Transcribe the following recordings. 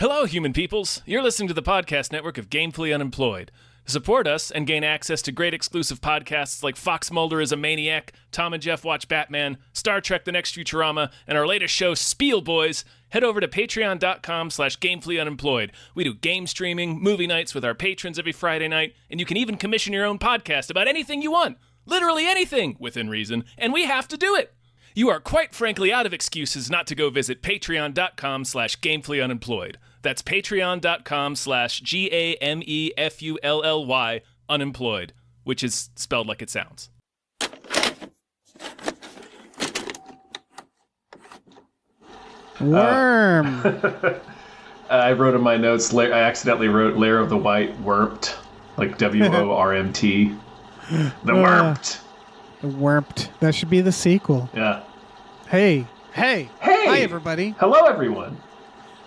Hello, human peoples. You're listening to the podcast network of Gamefully Unemployed. To support us and gain access to great exclusive podcasts like Fox Mulder is a Maniac, Tom and Jeff Watch Batman, Star Trek The Next Futurama, and our latest show, Spiel Boys, head over to patreon.com/gamefullyunemployed. We do game streaming, movie nights with our patrons every Friday night, and you can even commission your own podcast about anything you want. Literally anything, within reason, and we have to do it. You are quite frankly out of excuses not to go visit patreon.com/gamefullyunemployed. That's patreon.com/GAMEFULLY unemployed, which is spelled like it sounds. Worm. I wrote in my notes, I accidentally wrote Lair of the White Wormt, like WORMT. The Wormt. The Wormt. That should be the sequel. Yeah. Hey. Hey! Hi, everybody. Hello, everyone.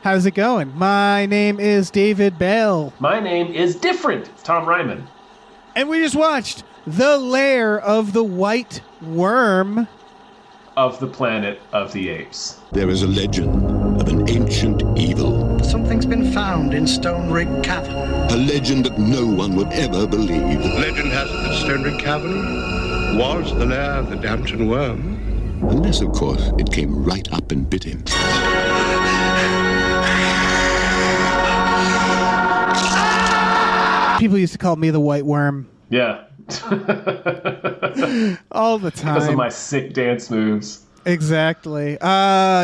How's it going? My name is David Bell. My name is Different. It's Tom Ryman. And we just watched The Lair of the White Worm. Of the Planet of the Apes. There is a legend of an ancient evil. Something's been found in Stone Rig Cavern. A legend that no one would ever believe. Legend has it that Stone Rig Cavern was the lair of the Dampton Worm. Unless, of course, it came right up and bit him. People used to call me the White Worm. Yeah. All the time. Because of my sick dance moves. Exactly.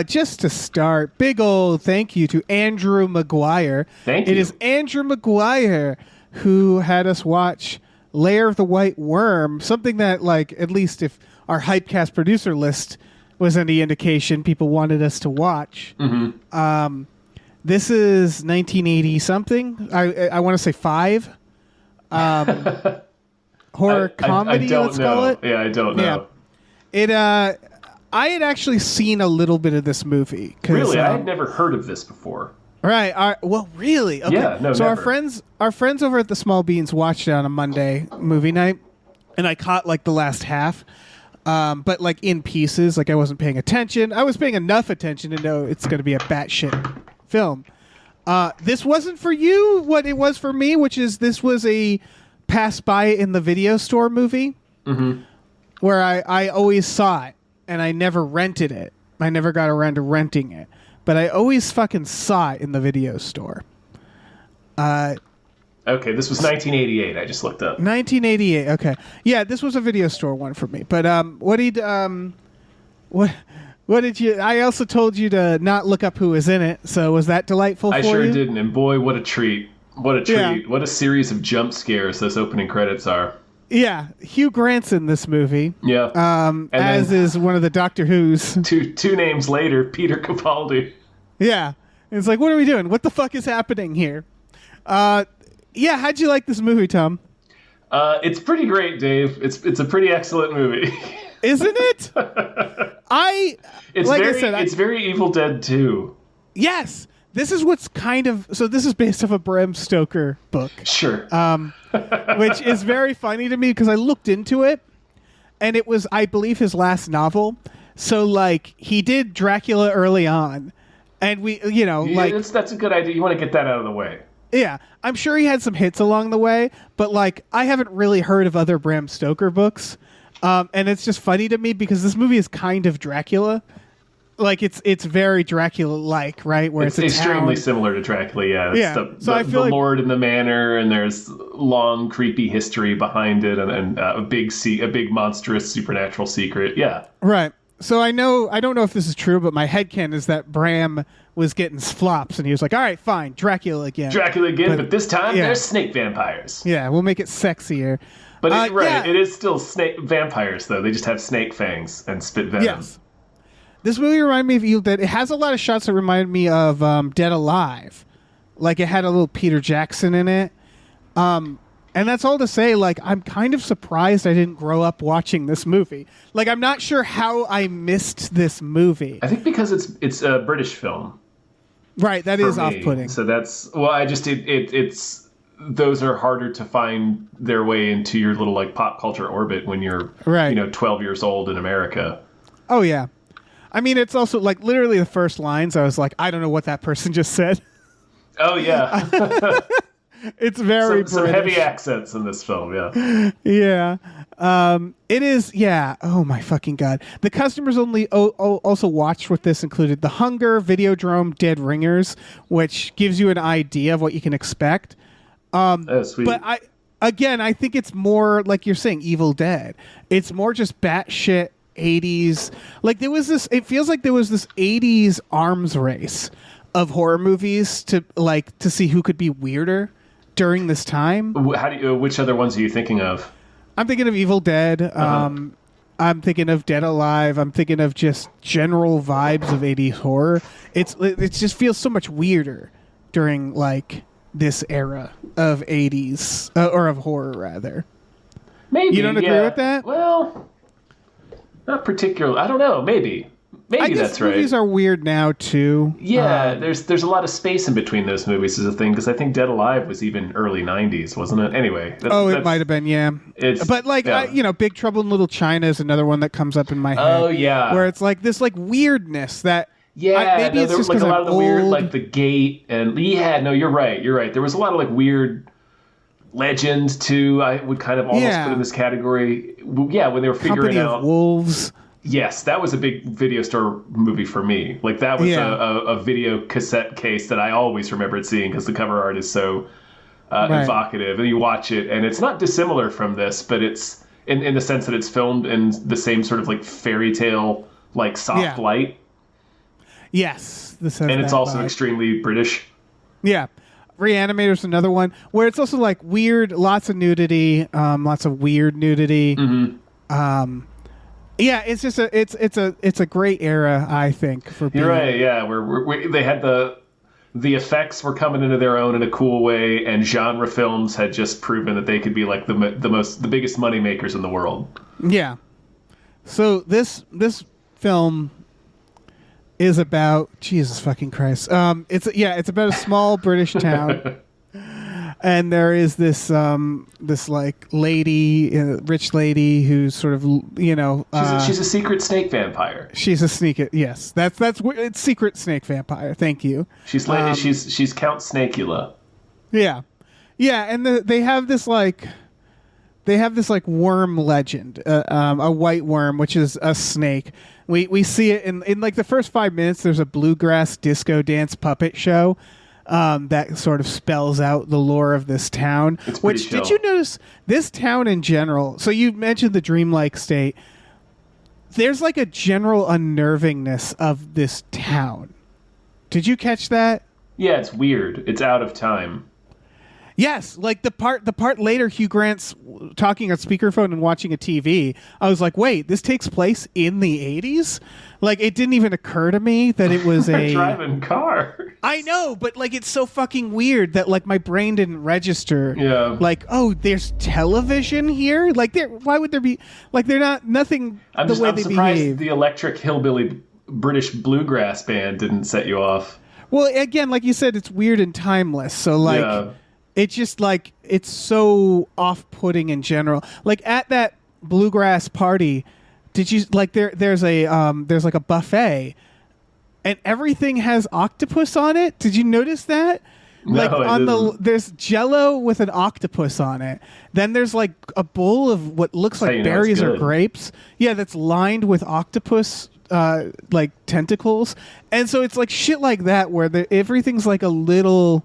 Just to start, big old thank you to Andrew McGuire. Thank you. It is Andrew McGuire who had us watch Lair of the White Worm, something that, like, at least if our Hypecast producer list was any indication, people wanted us to watch. Mm-hmm. This is 1980 something. I want to say 5. Horror comedy, let's call it. Yeah, I don't know. Yeah. I had actually seen a little bit of this movie. Really? I had never heard of this before. Right. Well, really? Okay. Yeah, no, so never. our friends over at the Small Beans watched it on a Monday movie night, and I caught like the last half, but like in pieces. Like I wasn't paying attention. I was paying enough attention to know it's going to be a batshit film. This wasn't for you what it was for me, which is this was a pass by in the video store movie, where I always saw it and I never rented it. I never got around to renting it, but I always fucking saw it in the video store. Okay, this was 1988. I just looked up. 1988. Okay, yeah, this was a video store one for me. But what did you? I also told you to not look up who was in it. So was that delightful for you? I sure didn't, and boy, what a treat! What a treat! Yeah. What a series of jump scares those opening credits are. Yeah, Hugh Grant's in this movie. Yeah. As is one of the Doctor Who's. Two names later, Peter Capaldi. Yeah. It's like, what are we doing? What the fuck is happening here? Yeah, how'd you like this movie, Tom? It's pretty great, Dave. It's a pretty excellent movie. Isn't it? It's very Evil Dead 2. Yes. This is what's kind of... So this is based off a Bram Stoker book. Sure. Which is very funny to me because I looked into it, and it was, I believe, his last novel. So, like, he did Dracula early on, and that's a good idea. You want to get that out of the way. Yeah, I'm sure he had some hits along the way, but, like, I haven't really heard of other Bram Stoker books, and it's just funny to me because this movie is kind of Dracula. Like, it's very Dracula-like, right? Where it's extremely similar to Dracula, yeah. Yeah. So I feel the like Lord in the Manor, and there's long, creepy history behind it, and a big monstrous supernatural secret. Yeah. Right. So I don't know if this is true, but my headcanon is that Bram was getting flops, and he was like, all right, fine, Dracula again. But this time there's snake vampires. Yeah, we'll make it sexier. But it is still snake vampires, though. They just have snake fangs and spit venom. Yes. This movie reminded me of Evil Dead. It has a lot of shots that remind me of Dead Alive. Like, it had a little Peter Jackson in it. And that's all to say, like, I'm kind of surprised I didn't grow up watching this movie. Like, I'm not sure how I missed this movie. I think because it's a British film. Right, that is off-putting. So that's... Well, it's... Those are harder to find their way into your little, like, pop culture orbit when you're, 12 years old in America. Oh, yeah. I mean, it's also, like, literally the first lines, I was like, I don't know what that person just said. Oh yeah. It's very some British. heavy accents in this film. Yeah. Yeah. It is. Yeah. Oh my fucking god. The customers only also watched with this included The Hunger, Videodrome, Dead Ringers, which gives you an idea of what you can expect. Oh, sweet. But I think it's more like you're saying, Evil Dead. It's more just batshit 80s. Like there was this. It feels like there was this 80s arms race of horror movies to see who could be weirder during this time. Which other ones are you thinking of? I'm thinking of Evil Dead. I'm thinking of Dead Alive. I'm thinking of just general vibes of 80s horror. It just feels so much weirder during like this era of 80s or of horror rather. Maybe you don't agree with that? Well, not particularly. I don't know. Maybe I guess that's right. Movies are weird now too. Yeah, there's a lot of space in between those movies is a thing because I think Dead Alive was even early '90s, wasn't it? Anyway. It might have been, yeah. But like, yeah. Big Trouble in Little China is another one that comes up in my head. Oh yeah, where it's like this like weirdness that. Yeah, maybe it's just like a lot of the weird, old. like the gate, and no, you're right. There was a lot of like weird legend too. I would kind of almost put in this category. Yeah, when they were figuring Company out of Wolves. Yes, that was a big video store movie for me. Like that was a video cassette case that I always remembered seeing because the cover art is so evocative. And you watch it, and it's not dissimilar from this, but it's in the sense that it's filmed in the same sort of like fairy tale, like soft light. Yes, and it's also extremely British. Yeah. Reanimator's another one where it's also like weird, lots of nudity, lots of weird nudity. Mm-hmm. Yeah, it's just it's a great era, I think. You're right. Yeah, where they had the effects were coming into their own in a cool way, and genre films had just proven that they could be like the biggest money makers in the world. Yeah. So this film is about Jesus fucking Christ. It's about a small British town. And there is this like lady, rich lady who's sort of she's a secret snake vampire. She's a yes. It's secret snake vampire. Thank you. She's she's Count Snakula. Yeah, yeah, and they have this like worm legend, a white worm, which is a snake. We see it in like the first 5 minutes. There's a bluegrass disco dance puppet show. That sort of spells out the lore of this town. Which chill. Did you notice this town in general? So you mentioned the dreamlike state. There's like a general unnervingness of this town. Did you catch that? Yeah, it's weird. It's out of time. Yes, like the part later, Hugh Grant's talking on speakerphone and watching a TV. I was like, wait, this takes place in the 80s? Like, it didn't even occur to me that it was a driving car. I know, but like, it's so fucking weird that like my brain didn't register. Yeah. Like, oh, there's television here. Like, why would there be? Like, they're not nothing. I'm the way they surprised behave. The electric hillbilly British bluegrass band didn't set you off. Well, again, like you said, it's weird and timeless. So like. Yeah. It's just like it's so off-putting in general. Like at that bluegrass party, did you like there's like a buffet and everything has octopus on it? Did you notice that? No, like there's Jell-O with an octopus on it. Then there's like a bowl of what looks like berries or grapes. Yeah, that's lined with octopus like tentacles. And so it's like shit like that where everything's like a little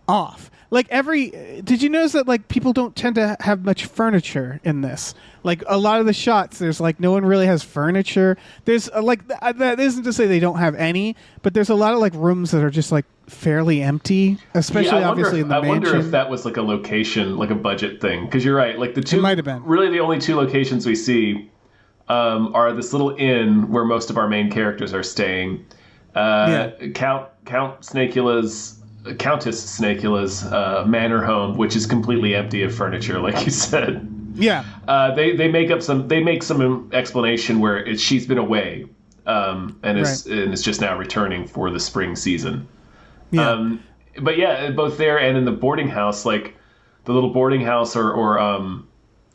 off. Like did you notice that like people don't tend to have much furniture in this? Like a lot of the shots, there's like no one really has furniture. There's like that isn't to say they don't have any, but there's a lot of like rooms that are just like fairly empty, especially obviously in the mansion. I wonder if that was like a location, like a budget thing, because you're right. Like it might have been. Really, the only two locations we see are this little inn where most of our main characters are staying. Countess Snakula's manor home, which is completely empty of furniture, like you said. Yeah. They make some explanation where she's been away, and is just now returning for the spring season. Yeah. But yeah, both there and in the boarding house, like the little boarding house, or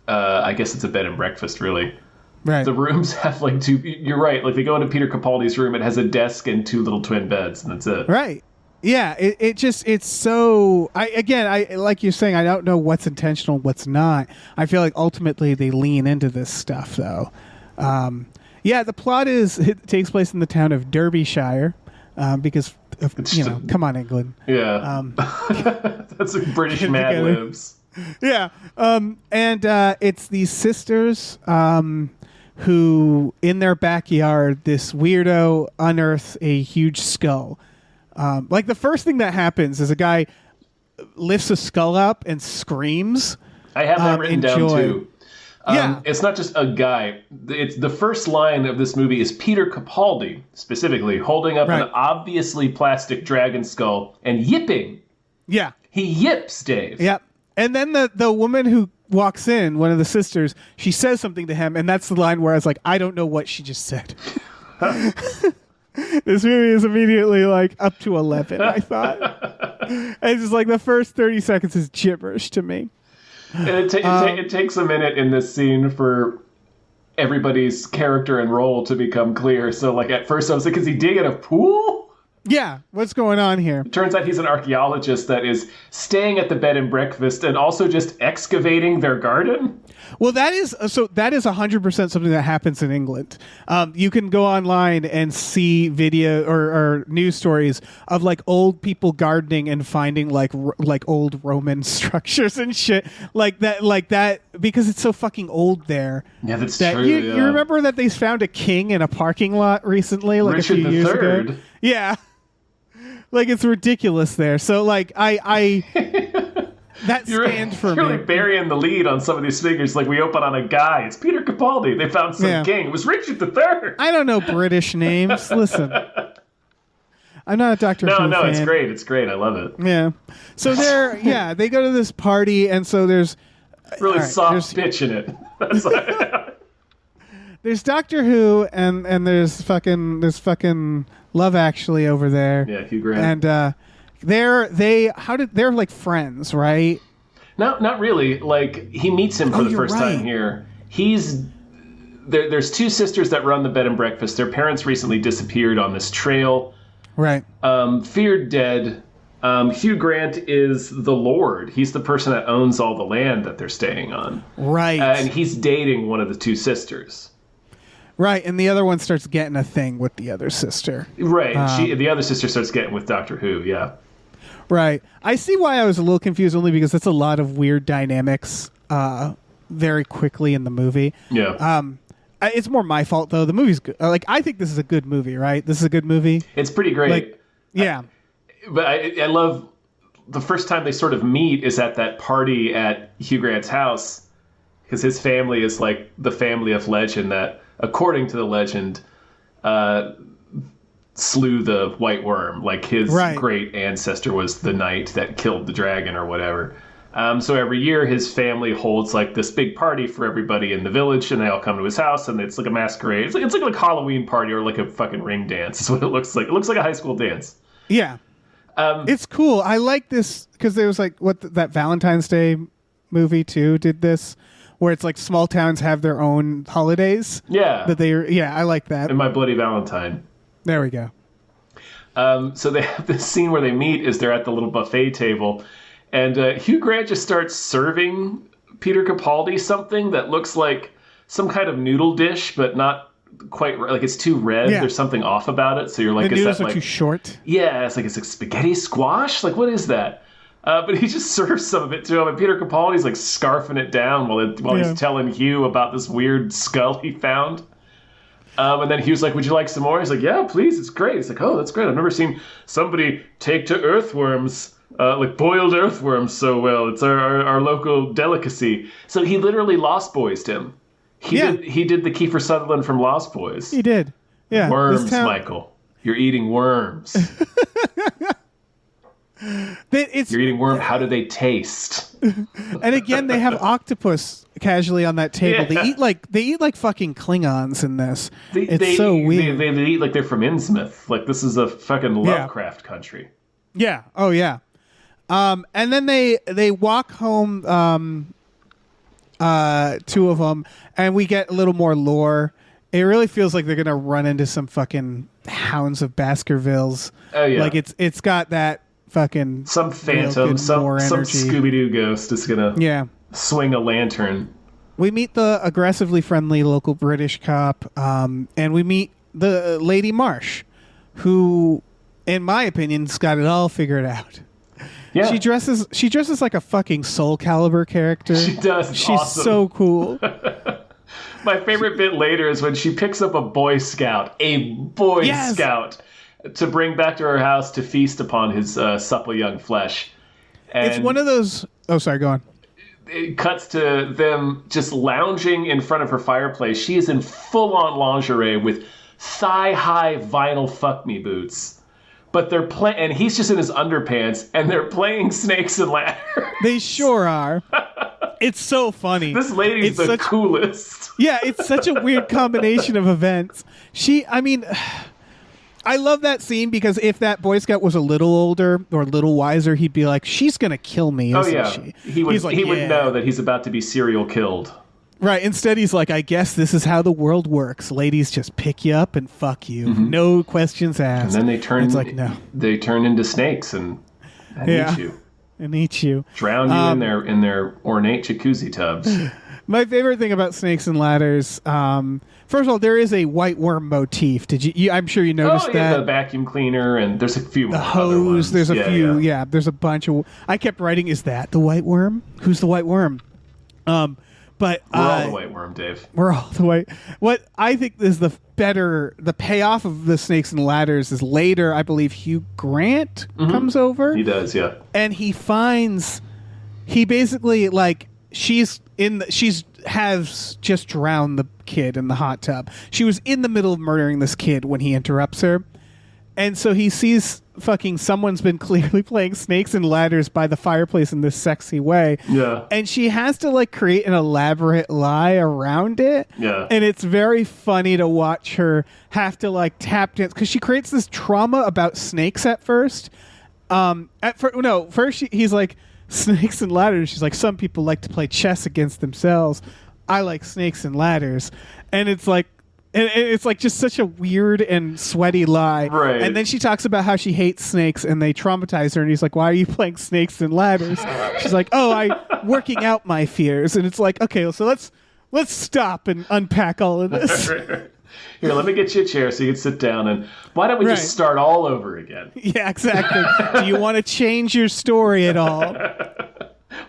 I guess it's a bed and breakfast, really. Right. The rooms have like two. You're right. Like they go into Peter Capaldi's room, it has a desk and two little twin beds, and that's it. Right. Yeah, it's so. I like you're saying, I don't know what's intentional, what's not. I feel like ultimately they lean into this stuff, though. Yeah, the plot it takes place in the town of Derbyshire, because come on, England. Yeah, that's a British Mad Libs. Yeah, and it's these sisters who, in their backyard, this weirdo unearths a huge skull. Like the first thing that happens is a guy lifts a skull up and screams. I have that written down too. Yeah. It's not just a guy. It's the first line of this movie is Peter Capaldi, specifically, holding up an obviously plastic dragon skull and yipping. Yeah. He yips, Dave. Yep. And then the woman who walks in, one of the sisters, she says something to him, and that's the line where I was like, I don't know what she just said. This movie is immediately like up to 11, I thought. It's just like the first 30 seconds is gibberish to me. And it takes a minute in this scene for everybody's character and role to become clear. So like at first I was like, is he digging a pool? Yeah, what's going on here? It turns out he's an archaeologist that is staying at the bed and breakfast and also just excavating their garden. Well, that is 100% something that happens in England. You can go online and see video or news stories of like old people gardening and finding like old Roman structures and shit like that because it's so fucking old there. Yeah, that's that true. You remember that they found a king in a parking lot recently, like Richard a few years III. ago? Yeah. Like it's ridiculous there. So like I that stands for me. You're really burying the lead on some of these figures. Like we open on a guy. It's Peter Capaldi. They found some king. It was Richard III. I don't know British names. Listen. I'm not a Doctor Who fan. No, it's great. It's great. I love it. Yeah. So they go to this party and so there's really soft pitch in it. There's Doctor Who and there's fucking Love Actually over there. Yeah, Hugh Grant. And they're like friends, right? No, not really. Like he meets him for the first time here. There's two sisters that run the bed and breakfast. Their parents recently disappeared on this trail. Right. Feared dead. Hugh Grant is the Lord. He's the person that owns all the land that they're staying on. Right. And he's dating one of the two sisters. Right, and the other one starts getting a thing with the other sister. Right, the other sister starts getting with Doctor Who, yeah. Right. I see why I was a little confused, only because that's a lot of weird dynamics very quickly in the movie. Yeah. It's more my fault, though. The movie's good. Like, I think this is a good movie, right? This is a good movie. It's pretty great. Like, yeah. But I love the first time they sort of meet is at that party at Hugh Grant's house, because his family is like the family of legend that, according to the legend, slew the White Worm. Like his great ancestor was the knight that killed the dragon or whatever. So every year his family holds like this big party for everybody in the village, and they all come to his house, and it's like a masquerade. It's like a Halloween party or like a fucking ring dance. Is what it looks like. It looks like a high school dance. Yeah. It's cool. I like this because there was like that Valentine's Day movie too did this, where it's like small towns have their own holidays. Yeah. I like that. And My Bloody Valentine. There we go. So they have this scene where they meet is they're at the little buffet table, and Hugh Grant just starts serving Peter Capaldi something that looks like some kind of noodle dish, but not quite like it's too red. Yeah. There's something off about it. So you're like, the is noodles that are like too short? Yeah, it's like spaghetti squash. Like what is that? But he just serves some of it to him, and Peter Capaldi's like scarfing it down while he's telling Hugh about this weird skull he found. And then Hugh's like, "Would you like some more?" He's like, "Yeah, please. It's great." He's like, "Oh, that's great. I've never seen somebody take to earthworms, like boiled earthworms, so well. It's our local delicacy." So he literally Lost Boys'd him. He did the Kiefer Sutherland from Lost Boys. He did. Yeah. Worms, Michael. You're eating worms. You're eating worm. How do they taste? And again, they have octopus casually on that table. Yeah. They eat like fucking Klingons in this. It's so weird. They eat like they're from Innsmouth. Like this is a fucking Lovecraft country. Yeah. Oh yeah. And then they walk home. Two of them, and we get a little more lore. It really feels like they're gonna run into some fucking Hounds of Baskervilles. Oh yeah, like it's got that fucking some phantom, some Scooby-Doo ghost is gonna swing a lantern. We meet the aggressively friendly local British cop, and we meet the Lady Marsh, who, in my opinion, has got it all figured out. Yeah. She dresses like a fucking Soul Calibur character. She does. She's awesome. So cool. My favorite bit later is when she picks up a Boy Scout, to bring back to her house to feast upon his supple young flesh. And it's one of those... Oh, sorry, go on. It cuts to them just lounging in front of her fireplace. She is in full-on lingerie with thigh-high vinyl fuck-me boots. But they're and he's just in his underpants, and they're playing Snakes and Ladders. They sure are. It's so funny. This lady's the coolest. Yeah, it's such a weird combination of events. I love that scene because if that Boy Scout was a little older or a little wiser, he'd be like, she's going to kill me, isn't she? He would know that he's about to be serial killed. Right. Instead, he's like, I guess this is how the world works. Ladies just pick you up and fuck you. Mm-hmm. No questions asked. And then they turn into snakes and eat you. And eat you. Drown you in their ornate jacuzzi tubs. My favorite thing about Snakes and Ladders, first of all, there is a white worm motif. Did you I'm sure you noticed that. The vacuum cleaner, and there's a few the hose, there's a few. Yeah, there's a bunch of... I kept writing, is that the white worm? Who's the white worm? But we're all the white worm, Dave. We're all the white. What I think is the payoff of the Snakes and Ladders is later. I believe Hugh Grant comes over. He does, yeah. And he basically has just drowned the kid in the hot tub. She was in the middle of murdering this kid when he interrupts her. And so he sees fucking someone's been clearly playing Snakes and Ladders by the fireplace in this sexy way. Yeah. And she has to create an elaborate lie around it. Yeah. And it's very funny to watch her have to tap dance because she creates this trauma about snakes at first. First he's like, Snakes and Ladders. She's like, some people like to play chess against themselves. I like Snakes and Ladders. And it's like, just such a weird and sweaty lie. Right. And then she talks about how she hates snakes and they traumatize her. And he's like, why are you playing Snakes and Ladders? She's like, I'm working out my fears. And it's like, okay, so let's stop and unpack all of this. Here, let me get you a chair so you can sit down. And why don't we just start all over again? Yeah, exactly. Do you want to change your story at all?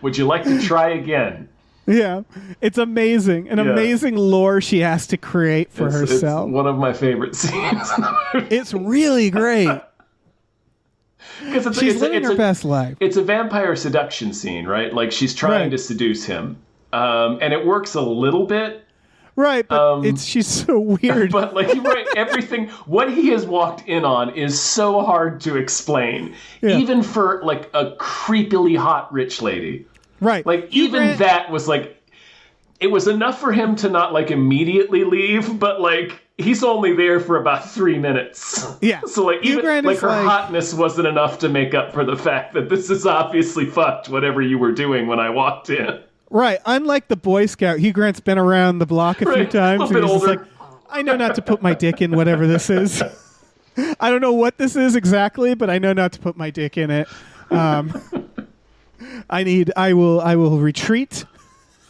Would you like to try again? Yeah, it's amazing. Amazing lore she has to create for herself. It's one of my favorite scenes. It's really great. She's living her best life. It's a vampire seduction scene, right? Like she's trying to seduce him. And it works a little bit. Right, but she's so weird. But everything, what he has walked in on is so hard to explain. Yeah. Even for a creepily hot rich lady. Right. That was it was enough for him to not immediately leave, but he's only there for about 3 minutes. Yeah. So even her hotness wasn't enough to make up for the fact that this is obviously fucked, whatever you were doing when I walked in. Right. Unlike the Boy Scout, Hugh Grant's been around the block a few times. A bit older. I know not to put my dick in whatever this is. I don't know what this is exactly, but I know not to put my dick in it. I will retreat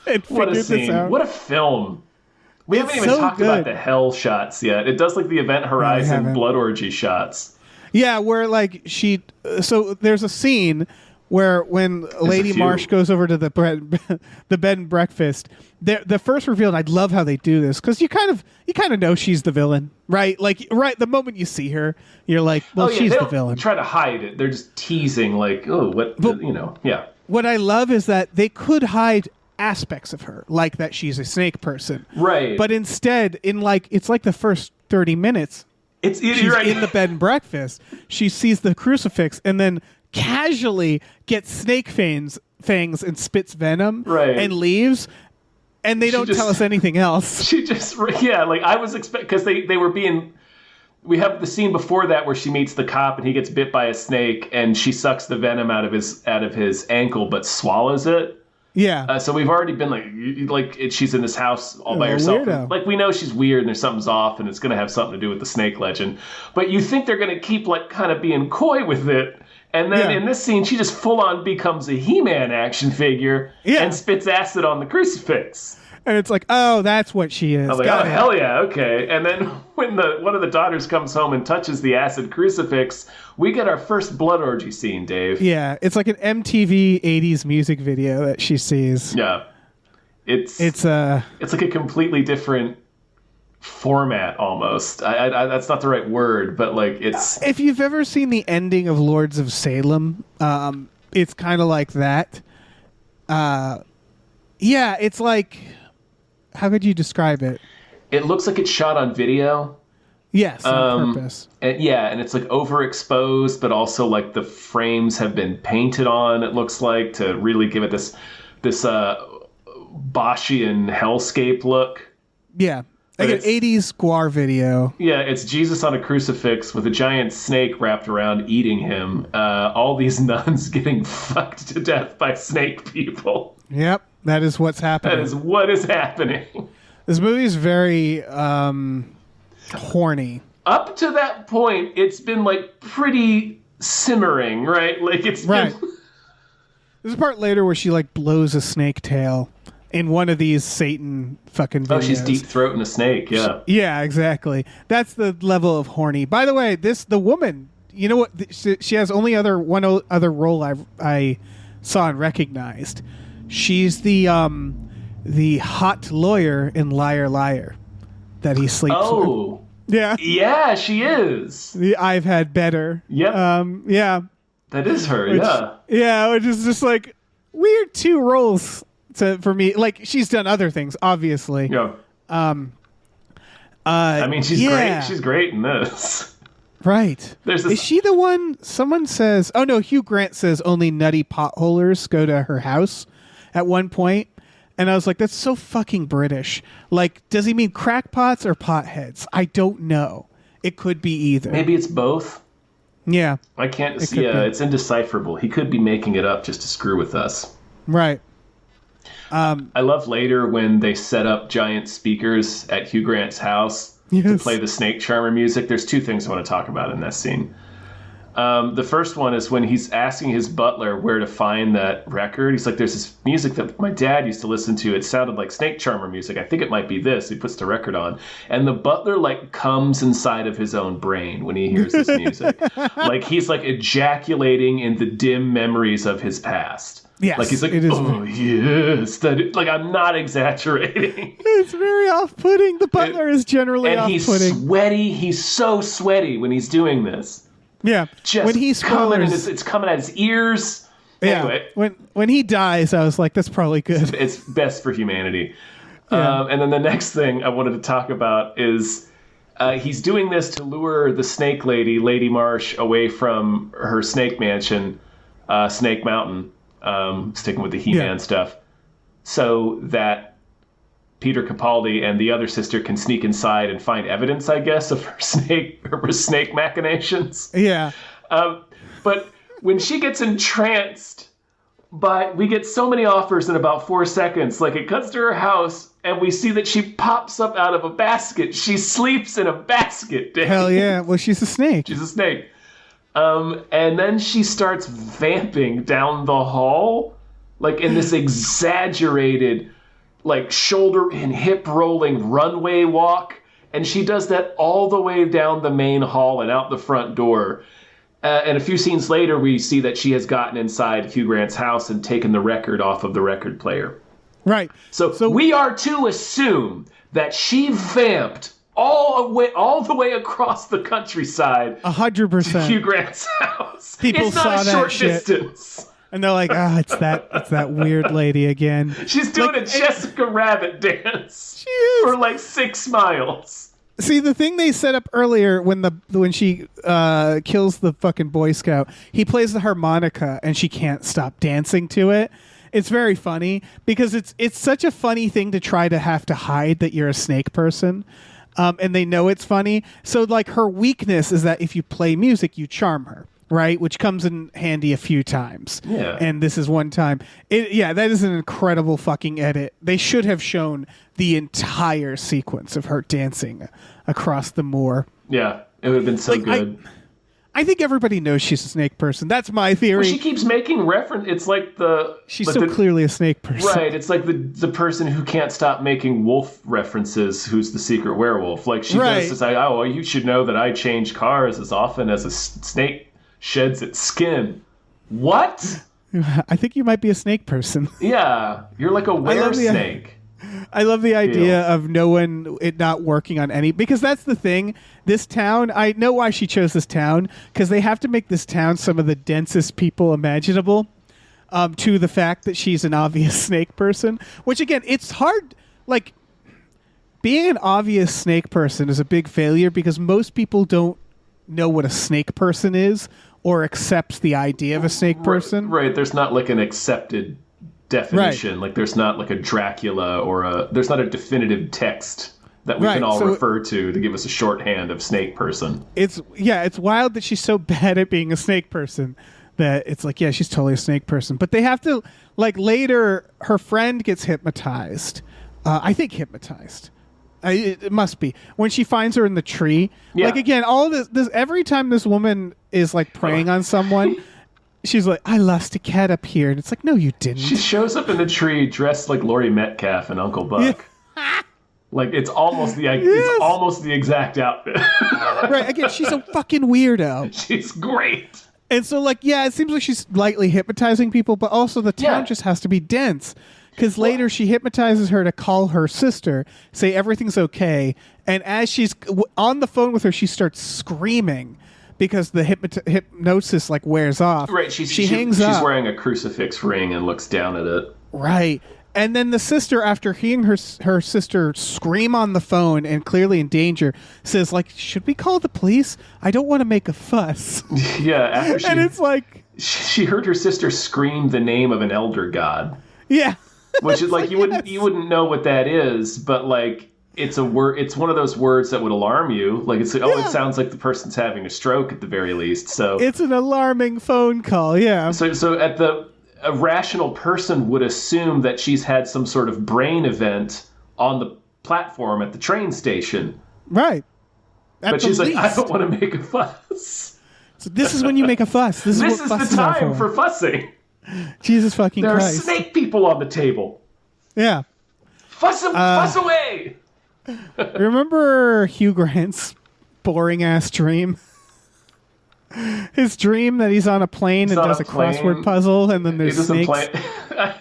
and figure this out. What a film. We haven't even talked about the hell shots yet. It does the Event Horizon blood orgy shots. Yeah, where so there's a scene where when Lady Marsh goes over to the bed and breakfast, the first reveal, and I love how they do this because you kind of know she's the villain, right? The moment you see her, you're like, well, she's the villain. Try to hide it. They're just teasing, yeah. What I love is that they could hide aspects of her, like that she's a snake person, right? But instead, it's the first 30 minutes, she's right. in the bed and breakfast. She sees the crucifix and then casually gets snake fangs and spits venom and leaves, and they don't tell us anything else. She just I was expecting because they were being. We have the scene before that where she meets the cop and he gets bit by a snake and she sucks the venom out of his ankle but swallows it. Yeah. So we've already been she's in this house all by herself. Weirdo. Like we know she's weird and there's something's off and it's going to have something to do with the snake legend. But you think they're going to keep like kind of being coy with it. And then in this scene, she just full on becomes a He-Man action figure and spits acid on the crucifix. And it's like, oh, that's what she is. I was like, oh, hell yeah, okay. And then when one of the daughters comes home and touches the acid crucifix, we get our first blood orgy scene, Dave. Yeah, it's like an MTV 80s music video that she sees. Yeah. It's like a completely different format almost. I that's not the right word, but like it's... If you've ever seen the ending of Lords of Salem, it's kind of like that. Yeah, it's like... How could you describe it? It looks like it's shot on video. Yes, on purpose. And it's like overexposed, but also like the frames have been painted on, it looks like, to really give it this Boschian hellscape look. Yeah. Like an 80s Guar video. Yeah, it's Jesus on a crucifix with a giant snake wrapped around eating him. All these nuns getting fucked to death by snake people. Yep, that is what's happening. That is what is happening. This movie is very horny. Up to that point, it's been like pretty simmering, right? Like it's right. Been... There's a part later where she like blows a snake tail in one of these Satan fucking videos. Oh, she's deep throating a snake, yeah. Yeah, exactly. That's the level of horny. By the way, the woman, you know what? She has only one other role I saw and recognized. She's the hot lawyer in Liar Liar that he sleeps with. Oh. Yeah. Yeah, she is. I've had better. Yep. Yeah. That is her, yeah. Yeah, which is just like weird two roles for me. Like she's done other things, obviously. Yeah. I mean, she's great. She's great in this. Right. Is she the one? Someone says, oh no, Hugh Grant says only nutty potholers go to her house at one point. And I was like, that's so fucking British. Like, does he mean crackpots or potheads? I don't know. It could be either. Maybe it's both. Yeah. I can't see. It's indecipherable. He could be making it up just to screw with us. Right. I love later when they set up giant speakers at Hugh Grant's house to play the Snake Charmer music. There's two things I want to talk about in that scene. The first one is when he's asking his butler where to find that record. He's like, there's this music that my dad used to listen to. It sounded like Snake Charmer music. I think it might be this. He puts the record on. And the butler like comes inside of his own brain when he hears this music. Like he's like ejaculating in the dim memories of his past. Yes, like he's like, oh yes, like I'm not exaggerating. It's very off-putting. The butler is generally off-putting. And he's sweaty. He's so sweaty when he's doing this. Yeah, just when he it's coming at his ears. Yeah, anyway, when he dies, I was like, that's probably good. It's best for humanity. Yeah. And then the next thing I wanted to talk about is he's doing this to lure the snake lady, Lady Marsh, away from her snake mansion, Snake Mountain. Sticking with the He-Man stuff, so that Peter Capaldi and the other sister can sneak inside and find evidence, I guess, of her snake machinations. Yeah. But when she gets entranced, we get so many offers in about 4 seconds. Like it cuts to her house, and we see that she pops up out of a basket. She sleeps in a basket. Dave. Hell yeah! Well, she's a snake. She's a snake. And then she starts vamping down the hall, like in this exaggerated, like shoulder and hip rolling runway walk. And she does that all the way down the main hall and out the front door. And a few scenes later, we see that she has gotten inside Hugh Grant's house and taken the record off of the record player. Right. So we are to assume that she vamped all the way across the countryside. 100%. To Hugh Grant's house. People it's not saw a that short shit. distance. And they're like, it's that weird lady again. She's doing a Jessica Rabbit dance for like 6 miles. See, the thing they set up earlier when she kills the fucking Boy Scout, he plays the harmonica and she can't stop dancing to it. It's very funny because it's such a funny thing to try to have to hide that you're a snake person. And they know it's funny. So like her weakness is that if you play music, you charm her. right? Which comes in handy a few times. Yeah. And this is one time. That is an incredible fucking edit. They should have shown the entire sequence of her dancing across the moor. Yeah, it would have been so good. I think everybody knows she's a snake person. That's my theory. Well, she keeps making reference. It's like she's clearly a snake person. Right. It's like the person who can't stop making wolf references who's the secret werewolf. Like she does this, well, you should know that I change cars as often as a snake sheds its skin. What? I think you might be a snake person. Yeah. You're like a snake. I love the idea of it not working on any, because that's the thing. This town, I know why she chose this town, because they have to make this town some of the densest people imaginable, to the fact that she's an obvious snake person, which again, it's hard, like being an obvious snake person is a big failure because most people don't know what a snake person is or accepts the idea of a snake person. Right. There's not like an accepted definition. Like there's not like a Dracula or there's not a definitive text that we can all refer to give us a shorthand of snake person. It's wild that she's so bad at being a snake person that it's like, yeah, she's totally a snake person. But they have to, like, later her friend gets hypnotized. I think hypnotized. It must be when she finds her in the tree. Yeah. Like again, all this every time this woman is like preying on someone, she's like, "I lost a cat up here," and it's like, "No, you didn't." She shows up in the tree dressed like Laurie Metcalf and Uncle Buck. Yeah. Like it's almost the exact outfit. Right. Again, she's a fucking weirdo. She's great. And so, like, yeah, it seems like she's lightly hypnotizing people, but also the town just has to be dense. Because later she hypnotizes her to call her sister, say everything's okay, and as she's on the phone with her, she starts screaming because the hypnosis like wears off. Right, she hangs up. She's wearing a crucifix ring and looks down at it. Right, and then the sister, after hearing her sister scream on the phone and clearly in danger, says like, "Should we call the police? I don't want to make a fuss." Yeah, and it's like she heard her sister scream the name of an elder god. Yeah. Which is like you wouldn't know what that is, but like it's a word. It's one of those words that would alarm you. Like it's it sounds like the person's having a stroke at the very least. So it's an alarming phone call. Yeah. So a rational person would assume that she's had some sort of brain event on the platform at the train station. Right. But she's like, I don't want to make a fuss. So this is when you make a fuss. This is the time for fussing. Jesus fucking Christ. There are snake people on the table. Yeah. Fuss away. Remember Hugh Grant's boring ass dream? His dream that he's on a plane and does a crossword puzzle and then there's snakes. I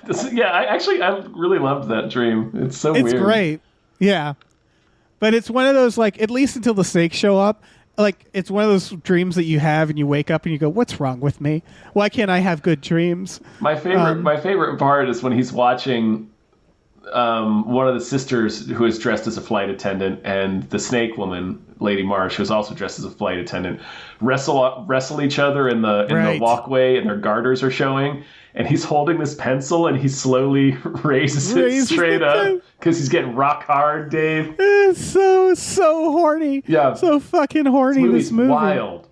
really loved that dream. It's so weird. It's great. Yeah. But it's one of those, like, at least until the snakes show up, like, it's one of those dreams that you have and you wake up and you go, what's wrong with me? Why can't I have good dreams? My favorite part is when he's watching one of the sisters who is dressed as a flight attendant and the snake woman, Lady Marsh, who's also dressed as a flight attendant, wrestle each other in the walkway and their garters are showing. And he's holding this pencil and he slowly raises it straight up because he's getting rock hard, Dave. It's so horny. Yeah. So fucking horny, this movie. Wild.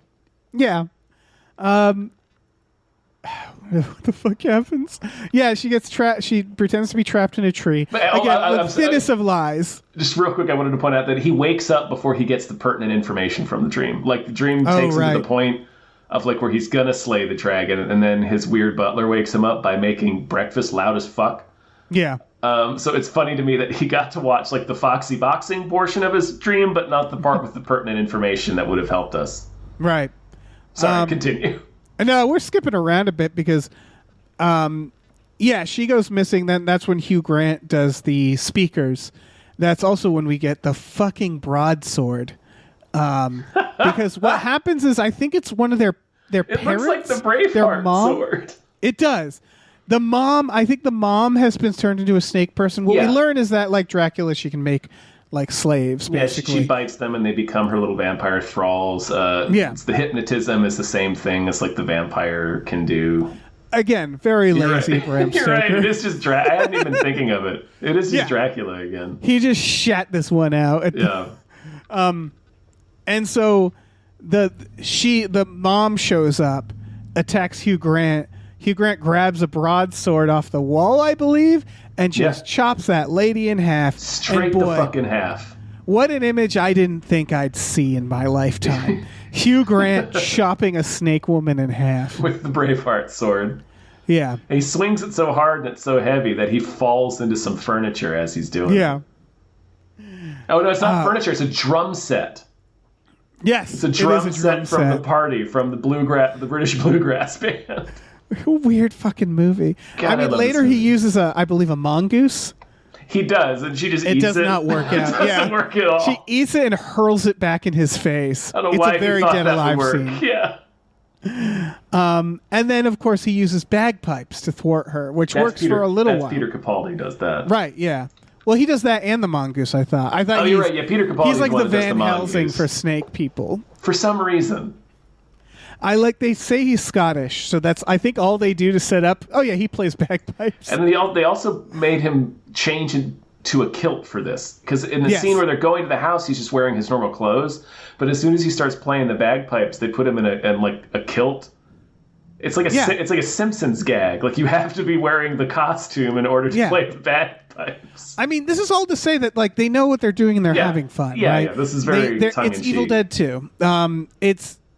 Yeah. What the fuck happens? Yeah, she gets trapped. She pretends to be trapped in a tree. Again, the thinnest of lies. Just real quick, I wanted to point out that he wakes up before he gets the pertinent information from the dream. Like, the dream takes him to the point of, like, where he's gonna slay the dragon, and then his weird butler wakes him up by making breakfast loud as fuck. Yeah. So it's funny to me that he got to watch, like, the foxy boxing portion of his dream, but not the part with the pertinent information that would have helped us. Right. Sorry, continue. No, we're skipping around a bit because, she goes missing. Then that's when Hugh Grant does the speakers. That's also when we get the fucking broadsword. Because what happens is, I think it's one of their parents. It looks like the Braveheart sword. It does. I think the mom has been turned into a snake person. What we learn is that, like Dracula, she can make like slaves, basically. Yeah, she bites them and they become her little vampire thralls. The hypnotism is the same thing as like the vampire can do. Again, very lazy Bram Stoker. You're right, it is just I hadn't even thinking of it. It is just Dracula again. He just shat this one out. Yeah. And so the mom shows up, attacks Hugh Grant. Hugh Grant grabs a broadsword off the wall, I believe, and just chops that lady in half. Straight the fucking half. What an image I didn't think I'd see in my lifetime. Hugh Grant chopping a snake woman in half. With the Braveheart sword. Yeah. And he swings it so hard and it's so heavy that he falls into some furniture as he's doing it. Oh, no, it's not furniture. It's a drum set. Yes. It's a drum set from the party, from the British bluegrass band. Weird fucking movie. God, later he uses I believe a mongoose. He does, and she just eats it. It does not work out. It doesn't work at all. She eats it and hurls it back in his face. I don't know why it's a very he thought Dead that Alive would work. scene. Yeah. And then, of course, he uses bagpipes to thwart her, which works for a little while. Peter Capaldi does that. Right, yeah. Well, he does that and the mongoose, I thought. Oh, you're right. Yeah, Peter Capaldi. He's like the Van Helsing for snake people. For some reason. They say he's Scottish, so that's, I think, all they do to set up. Oh, yeah, he plays bagpipes. And then they also made him change into a kilt for this. Because in the scene where they're going to the house, he's just wearing his normal clothes. But as soon as he starts playing the bagpipes, they put him in a kilt. It's like it's like a Simpsons gag. Like, you have to be wearing the costume in order to play the bagpipes. I mean, this is all to say that, like, they know what they're doing and they're having fun, right? Yeah, this is very tongue-in-cheek. It's Evil Dead 2.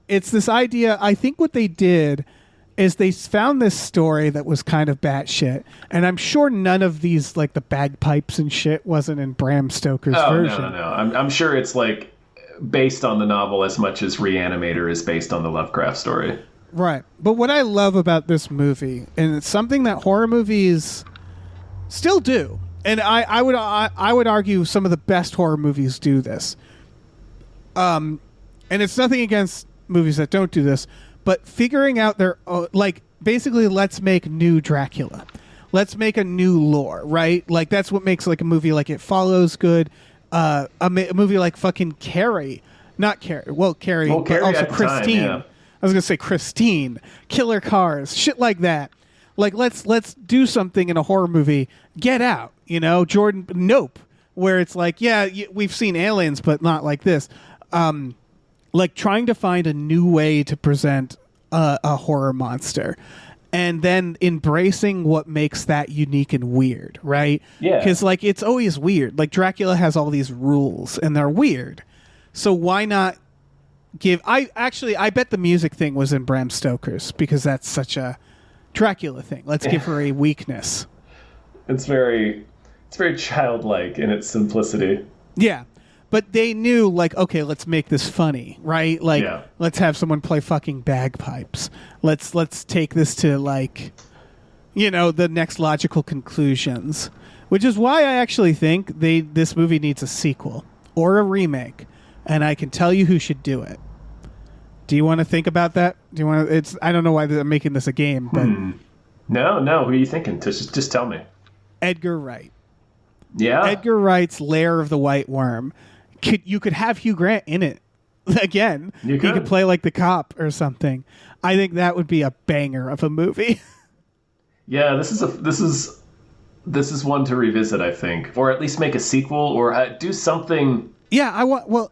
It's this idea. I think what they did is they found this story that was kind of batshit, and I'm sure none of these, like the bagpipes and shit, wasn't in Bram Stoker's version. No. I'm sure it's like based on the novel as much as Reanimator is based on the Lovecraft story. Right. But what I love about this movie, and it's something that horror movies still do, and I would argue some of the best horror movies do this. And it's nothing against movies that don't do this, but figuring out their basically, let's make new Dracula, let's make a new lore, right? Like, that's what makes like a movie like It Follows good. A movie like fucking Carrie, but also Christine. I was gonna say Christine, Killer Cars, shit like that. Like, let's do something in a horror movie. Get Out, Nope, where it's like, we've seen aliens, but not like this. Like, trying to find a new way to present a horror monster, and then embracing what makes that unique and weird, right? Yeah. Because, like, it's always weird. Like, Dracula has all these rules, and they're weird. So why not give... I bet the music thing was in Bram Stoker's, because that's such a Dracula thing. Let's give her a weakness. It's very childlike in its simplicity. Yeah. But they knew, like, okay, let's make this funny, right? Like, let's have someone play fucking bagpipes. Let's take this to, like, the next logical conclusions. Which is why I actually think this movie needs a sequel or a remake, and I can tell you who should do it. Do you want to think about that? Do you want to? I don't know why I'm making this a game, but No. Who are you thinking? Just tell me. Edgar Wright. Yeah. Edgar Wright's Lair of the White Worm. You could have Hugh Grant in it again. He could play like the cop or something. I think that would be a banger of a movie. Yeah, this is one to revisit, I think, or at least make a sequel or do something. Yeah, I want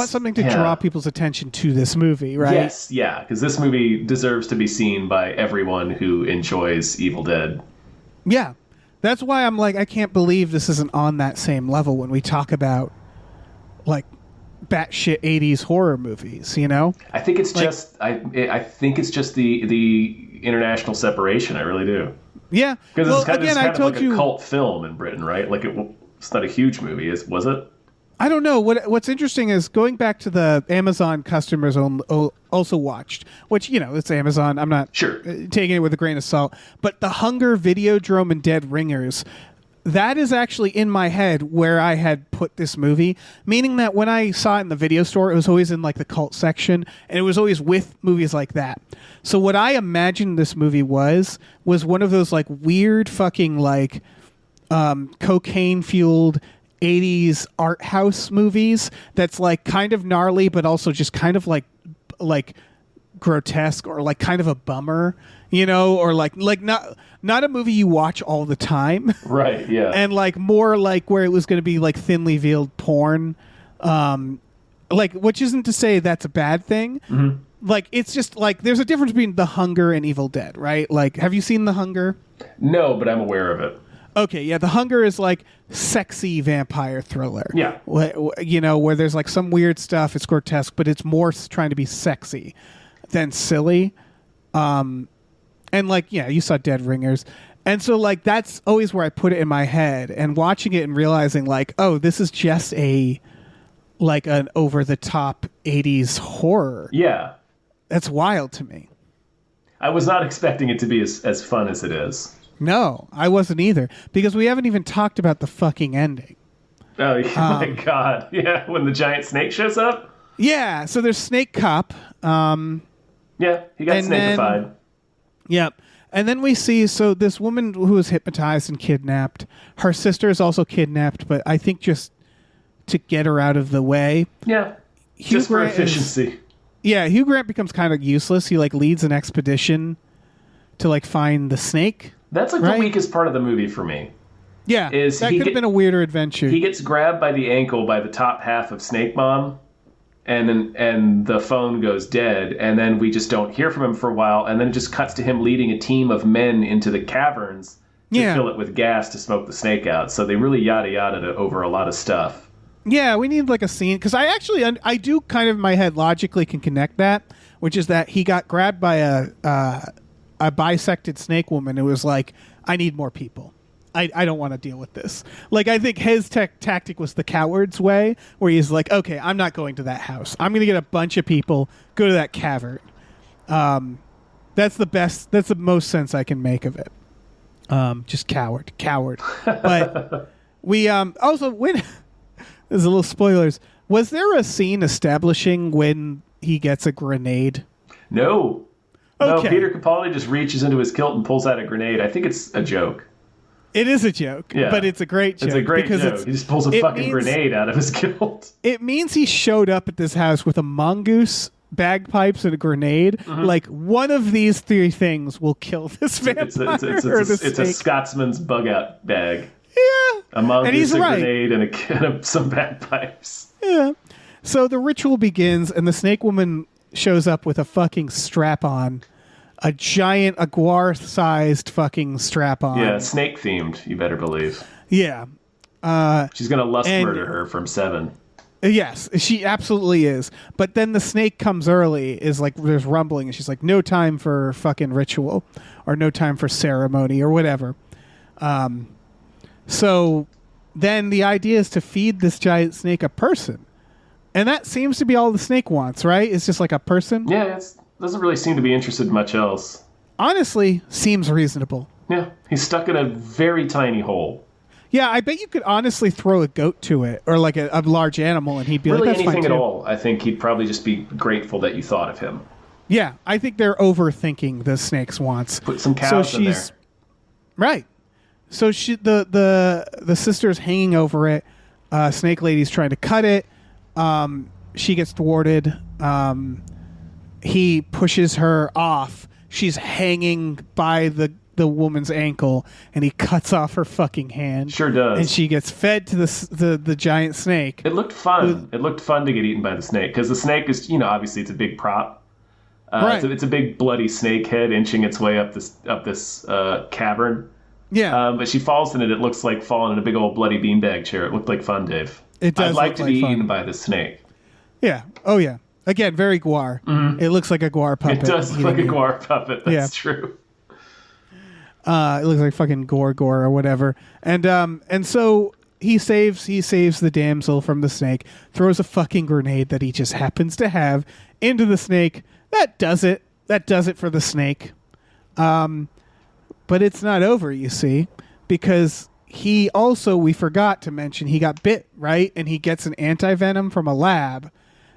something to draw people's attention to this movie, right? Yes, yeah, because this movie deserves to be seen by everyone who enjoys Evil Dead. Yeah, that's why I'm like, I can't believe this isn't on that same level when we talk about, like, batshit 80s horror movies, I think it's just I think it's just the international separation. I really do. Yeah, because it's kind of like a cult film in Britain, right? Like, it's not a huge movie, was it? I don't know. What's interesting is going back to the Amazon customers also watched, which, it's Amazon. I'm not taking it with a grain of salt. But The Hunger, Videodrome, and Dead Ringers, that is actually in my head where I had put this movie, meaning that when I saw it in the video store, it was always in, like, the cult section, and it was always with movies like that. So what I imagined this movie was one of those, like, weird fucking, like, cocaine-fueled 80s art house movies that's, like, kind of gnarly, but also just kind of like grotesque, or like kind of a bummer, or like not a movie you watch all the time. Right, yeah. And, like, more like where it was going to be like thinly veiled porn. Like, which isn't to say that's a bad thing. Mm-hmm. Like, it's just like there's a difference between The Hunger and Evil Dead, right? Like, have you seen The Hunger? No, but I'm aware of it. Okay, yeah, The Hunger is like sexy vampire thriller. Yeah. Where there's like some weird stuff. It's grotesque, but it's more trying to be sexy than silly. And like, yeah, you saw Dead Ringers. And so like that's always where I put it in my head. And watching it and realizing like, oh, this is just an over the top 80s horror. Yeah. That's wild to me. I was not expecting it to be as fun as it is. No, I wasn't either. Because we haven't even talked about the fucking ending. Oh, my God. Yeah, when the giant snake shows up? Yeah, so there's Snake Cop. Yeah, he got snakified. Yep. And then we see, so this woman who was hypnotized and kidnapped, her sister is also kidnapped, but I think just to get her out of the way. Yeah, just for efficiency. Hugh Grant becomes kind of useless. He like leads an expedition to like find the snake. That's like the weakest part of the movie for me. Yeah, that could have been a weirder adventure. He gets grabbed by the ankle by the top half of Snake Mom, and the phone goes dead, and then we just don't hear from him for a while, and then it just cuts to him leading a team of men into the caverns to fill it with gas to smoke the snake out. So they really yada yada over a lot of stuff. Yeah, we need like a scene, because I actually, I do kind of in my head logically can connect that, which is that he got grabbed by a bisected snake woman who was like, I need more people. I don't want to deal with this. Like, I think his tactic was the coward's way, where he's like, okay, I'm not going to that house. I'm going to get a bunch of people, go to that cavern. That's the most sense I can make of it. Just coward. But we, also, when, there's a little spoilers. Was there a scene establishing when he gets a grenade? No. Okay. No, Peter Capaldi just reaches into his kilt and pulls out a grenade. I think it's a joke. It is a joke, but it's a great joke. It's a great joke. He just pulls a fucking grenade out of his kilt. It means he showed up at this house with a mongoose, bagpipes, and a grenade. Mm-hmm. Like, one of these three things will kill this vampire. It's a Scotsman's bug-out bag. Yeah. A mongoose, a grenade, and some bagpipes. Yeah. So the ritual begins, and the snake woman shows up with a fucking strap-on. A giant aguar-sized fucking strap-on. Yeah, snake-themed, you better believe. Yeah. She's going to lust murder her from 7. Yes, she absolutely is. But then the snake comes early, is like, there's rumbling, and she's like, no time for fucking ritual, or no time for ceremony, or whatever. So then the idea is to feed this giant snake a person. And that seems to be all the snake wants, right? It's just like a person? Yeah, it doesn't really seem to be interested in much else. Honestly, seems reasonable. Yeah, he's stuck in a very tiny hole. Yeah, I bet you could honestly throw a goat to it, or like a large animal, and he'd be really like, that's anything fine at too. all. I think he'd probably just be grateful that you thought of him. Yeah, I think they're overthinking the snake's wants. Put some cows in there. Right. So the sister's hanging over it. Snake Lady's trying to cut it. She gets thwarted. He pushes her off. She's hanging by the woman's ankle, and he cuts off her fucking hand. Sure does. And she gets fed to the giant snake. It looked fun. It looked fun to get eaten by the snake, because the snake is, obviously it's a big prop. Right. It's a big bloody snake head inching its way up this cavern. Yeah. But she falls in it. It looks like falling in a big old bloody beanbag chair. It looked like fun, Dave. It does. I'd like to be fun. eaten by the snake. Yeah. Oh yeah. Again, very Guar. Mm-hmm. It looks like a Guar puppet. It does look like a Guar puppet. That's true. It looks like fucking Gore or whatever. And so he saves the damsel from the snake, throws a fucking grenade that he just happens to have into the snake. That does it. That does it for the snake. But it's not over, you see, because we forgot to mention, he got bit, right? And he gets an anti-venom from a lab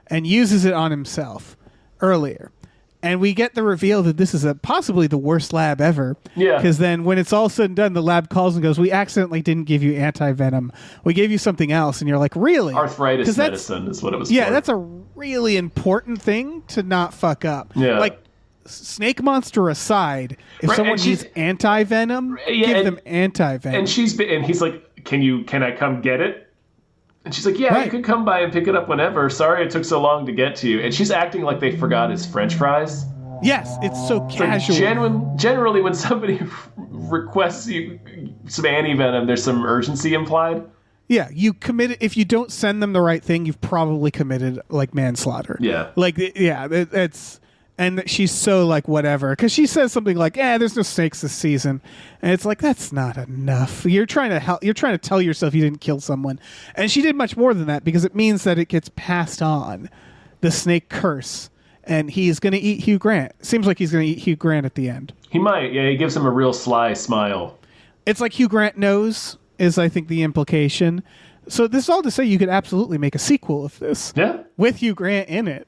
and uses it on himself earlier. And we get the reveal that this is possibly the worst lab ever. Yeah. Because then when it's all said and done, the lab calls and goes, we accidentally didn't give you anti-venom. We gave you something else. And you're like, really? Arthritis medicine is what it was for. Yeah, that's a really important thing to not fuck up. Yeah. Like, snake monster aside, if someone needs anti-venom, give them anti-venom. And he's like, can I come get it? And she's like, yeah, Right. you can come by and pick it up whenever. Sorry it took so long to get to you. And she's acting like they forgot his French fries. Yes, it's so casual. Generally, when somebody requests you some anti-venom, there's some urgency implied. Yeah, you committed. If you don't send them the right thing, you've probably committed like manslaughter. Yeah. Like, yeah, it's. And she's so like whatever, because she says something like, there's no snakes this season. And it's like, that's not enough. You're trying to help. You're trying to tell yourself you didn't kill someone. And she did much more than that, because it means that it gets passed on, the snake curse. And he's going to eat Hugh Grant. Seems like he's going to eat Hugh Grant at the end. He might. Yeah, he gives him a real sly smile. It's like Hugh Grant knows, is I think the implication. So this is all to say you could absolutely make a sequel of this. Yeah. With Hugh Grant in it.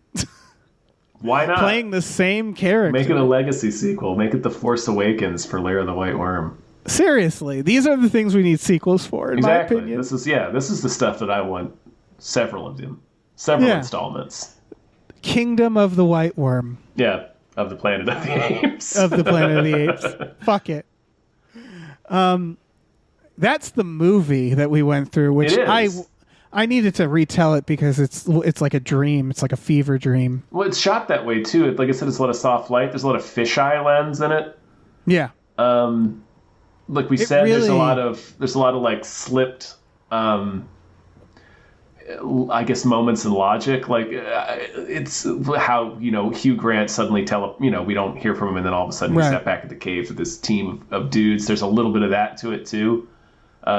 Why not? Playing the same character. Make it a legacy sequel. Make it The Force Awakens for Lair of the White Worm. Seriously, these are the things we need sequels for, in my opinion. This is the stuff that I want. Several of them. Several installments. Kingdom of the White Worm. Yeah, of the Planet of the Apes. Of the Planet of the Apes. Fuck it. That's the movie that we went through, which It is. I needed to retell it because it's like a dream. It's like a fever dream. Well, it's shot that way too. Like I said, it's a lot of soft light. There's a lot of fisheye lens in it. Yeah. Like we said, there's a lot of like slipped, I guess, moments in logic. Like it's how Hugh Grant suddenly we don't hear from him, and then all of a sudden we step back at the cave with this team of dudes. There's a little bit of that to it too.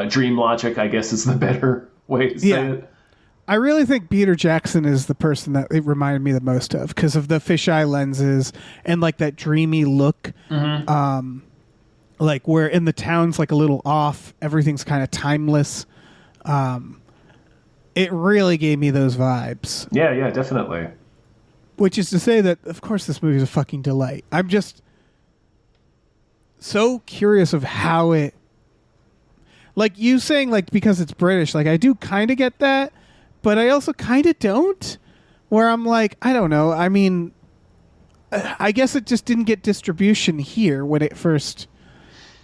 Dream logic, I guess, is the better way to say it. I really think Peter Jackson is the person that it reminded me the most of, because of the fisheye lenses and like that dreamy look. Mm-hmm. Like where in the town's like a little off, everything's kind of timeless. It really gave me those vibes. Yeah, definitely. Which is to say that, of course, this movie is a fucking delight. I'm just so curious of how it... Like you saying, like, because it's British, like, I do kind of get that, but I also kind of don't. Where I'm like, I don't know. I mean, I guess it just didn't get distribution here when it first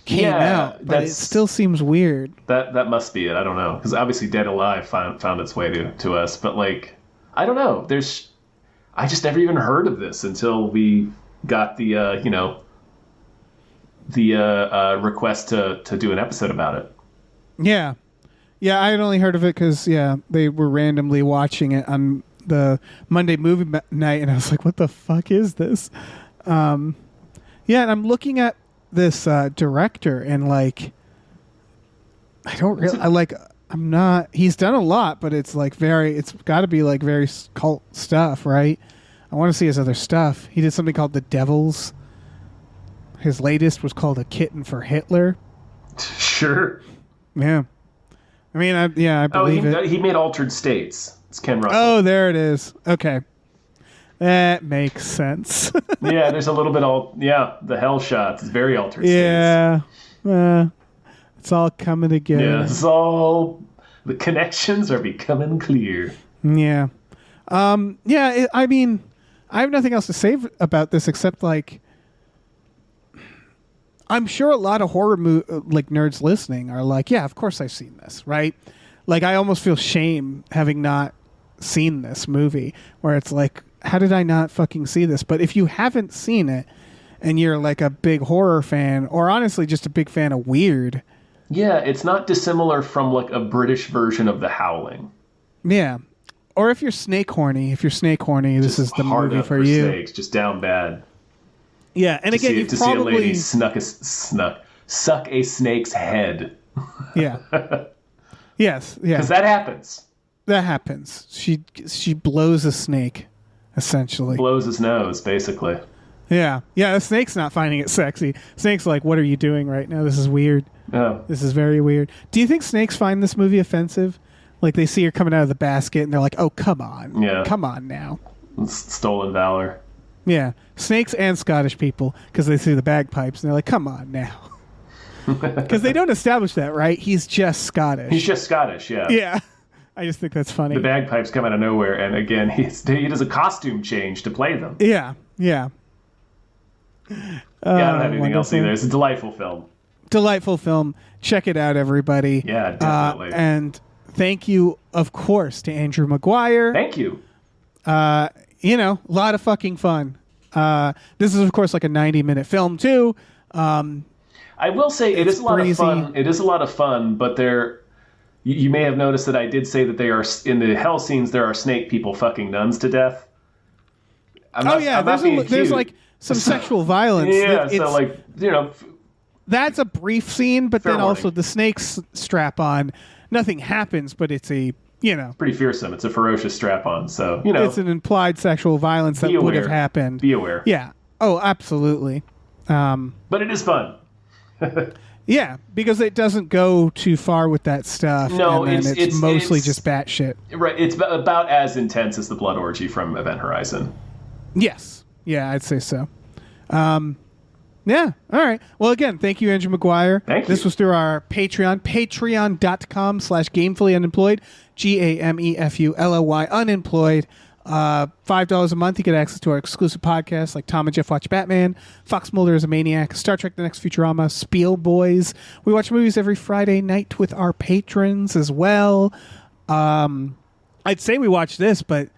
came out. But it still seems weird. That must be it. I don't know. Because obviously Dead Alive found its way to us. But, like, I don't know. I just never even heard of this until we got the, request to do an episode about it. Yeah. Yeah, I had only heard of it because, they were randomly watching it on the Monday movie night, and I was like, what the fuck is this? And I'm looking at this director, and, like, he's done a lot, but it's, like, it's got to be, like, very cult stuff, right? I want to see his other stuff. He did something called The Devils. His latest was called A Kitten for Hitler. Sure. Yeah. I mean, I believe it. He made Altered States. It's Ken Russell. Oh, there it is. Okay. That makes sense. Yeah, there's a little bit the hell shots. It's very Altered States. Yeah. It's all coming together. Yeah, the connections are becoming clear. Yeah. I mean, I have nothing else to say about this except, like, I'm sure a lot of horror nerds listening are like, yeah, of course I've seen this, right? Like, I almost feel shame having not seen this movie, where it's like, how did I not fucking see this? But if you haven't seen it and you're like a big horror fan, or honestly just a big fan of weird. Yeah, it's not dissimilar from like a British version of The Howling. Yeah. Or if you're snake horny, this is the movie for you. Snakes, just down bad. Yeah, and again, see a lady suck a snake's head. Yeah. Yes. Yeah. Because that happens. That happens. She blows a snake, essentially. Blows his nose, basically. Yeah. Yeah. The snake's not finding it sexy. Snake's like, "What are you doing right now? This is weird. Oh. This is very weird." Do you think snakes find this movie offensive? Like they see her coming out of the basket and they're like, "Oh, come on. Yeah. Come on now." It's stolen valor. Yeah, snakes and Scottish people, because they see the bagpipes and they're like, "Come on now," because they don't establish that, right? He's just Scottish. He's just Scottish, yeah. Yeah, I just think that's funny. The bagpipes come out of nowhere, and again, he does a costume change to play them. Yeah. I don't have anything else either. It's a delightful film. Delightful film. Check it out, everybody. Yeah, definitely. And thank you, of course, to Andrew Maguire. Thank you. A lot of fucking fun. This is, of course, like a 90-minute film, too. I will say it is a lot of fun. It is a lot of fun, but you may have noticed that I did say that they are, in the hell scenes, there are snake people fucking nuns to death. There's like some sexual violence. Yeah, that's a brief scene, but then warning. Also the snakes strap on. Nothing happens, but it's a, pretty fearsome. It's a ferocious strap on. So, it's an implied sexual violence that would have happened. Be aware. Yeah. Oh, absolutely. But it is fun. Yeah, because it doesn't go too far with that stuff. No, and it's mostly just batshit. Right. It's about as intense as the blood orgy from Event Horizon. Yes. Yeah, I'd say so. Yeah. All right. Well, again, thank you, Andrew Maguire. Thank you. This was through our Patreon, patreon.com/gamefullyunemployed, GAMEFULLY unemployed. $5 a month, you get access to our exclusive podcasts like Tom and Jeff Watch Batman, Fox Mulder is a Maniac, Star Trek The Next Futurama, Spiel Boys. We watch movies every Friday night with our patrons as well. I'd say we watch this, but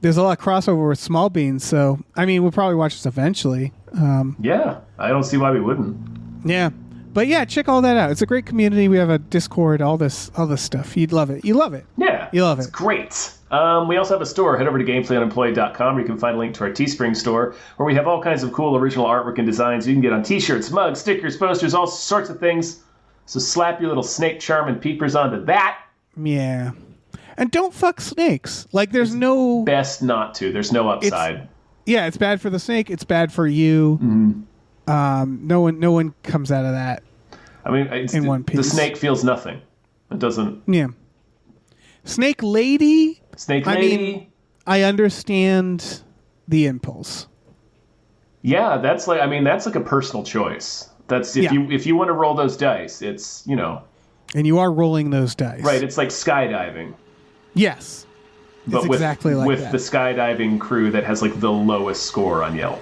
there's a lot of crossover with Small Beans, so we'll probably watch this eventually. Yeah, I don't see why we wouldn't. Yeah. But yeah, check all that out. It's a great community. We have a Discord, all this stuff. You'd love it. You love it. Yeah. You love it. It's great. We also have a store. Head over to gamefullyunemployed.com where you can find a link to our Teespring store where we have all kinds of cool original artwork and designs you can get on t-shirts, mugs, stickers, posters, all sorts of things. So slap your little snake charm and peepers onto that. Yeah. And don't fuck snakes. Like, there's no... Best not to. There's no upside. It's bad for the snake. It's bad for you. Mm-hmm. No one comes out of that. In one piece. The snake feels nothing. It doesn't... Yeah. Snake lady... Snake lady. I understand the impulse. Yeah, that's like a personal choice. That's if you want to roll those dice, it's, And you are rolling those dice. Right, it's like skydiving. Yes. But it's exactly like with that. the skydiving crew that has like the lowest score on Yelp.